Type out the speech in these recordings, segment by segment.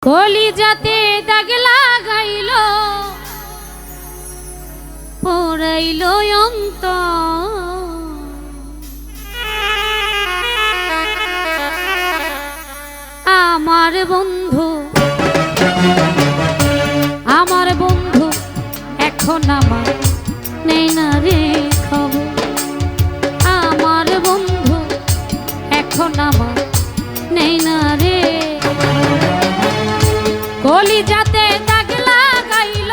কলিজাতে দাগ লাগাইল পড়াইল অন্তর আমার বন্ধু এখন আমার নেই না রে খবর আমার বন্ধু এখন আমার নেই না রে কলিজাতে দাগ লাগাইল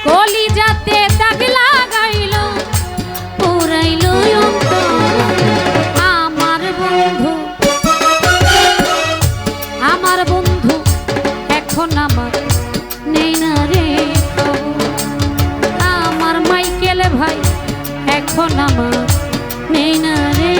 কলিজাতে দাগ লাগাইল পুরাইল আমার বন্ধু এখন আমার নেই না রে আমার মাইকেল ভাই এখন আমার নেই না রে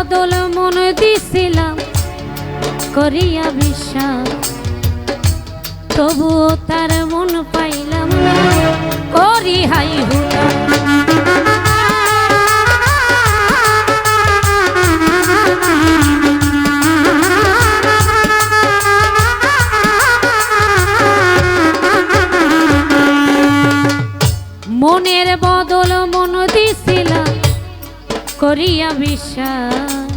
বদল মন দিছিলাম করিয়া বিশ্বাস তবুও তার মন পাইলাম না করি হাই হুলা মনের বদল মন দিছিলাম করিয়া বিশ্বাস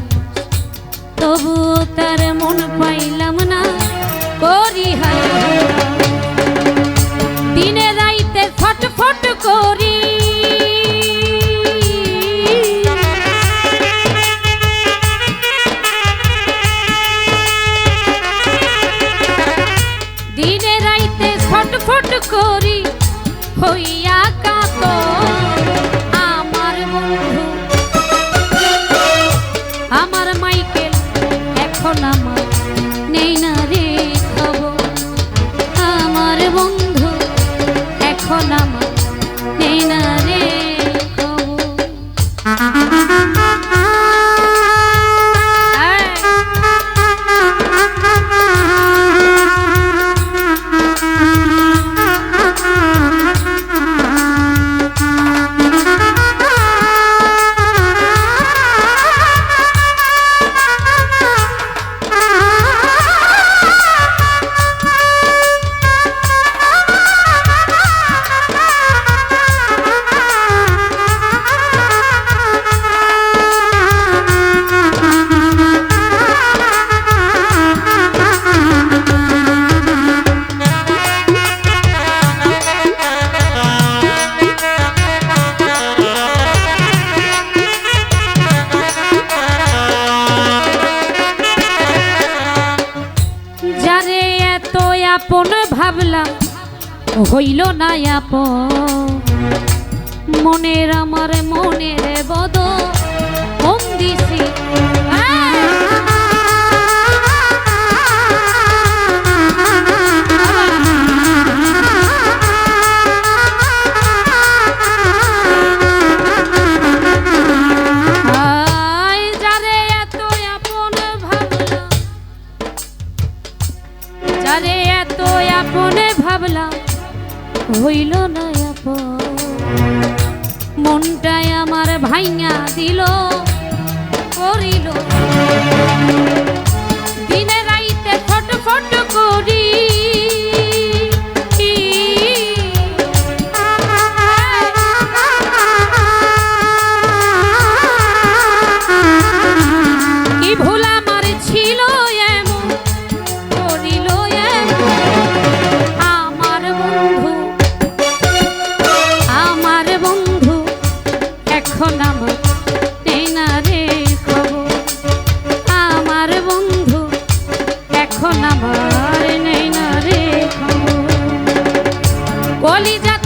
তবু তার মন পাইলাম না করি হাই দিনে রাইতে ফটফট করি দিনে রাইতে ফটফট করি হইয়া কাতর আমার বন্ধু আমার মাইকেল এখন আমার নেই না রে খবর আমার বন্ধু এখন আমার নেই না রে আপন ভাবলাম হইল না আপন মনের আমার মনের বদল মন দিছি যারে এত আপনে ভাবলাম হইল না আপন মনটাই আমার ভাইঙা দিল করিল দিনে রাইতে ফটফট করি কি ভুল আমার ছিল এমন করিল এখন আমার নেই না কলিজা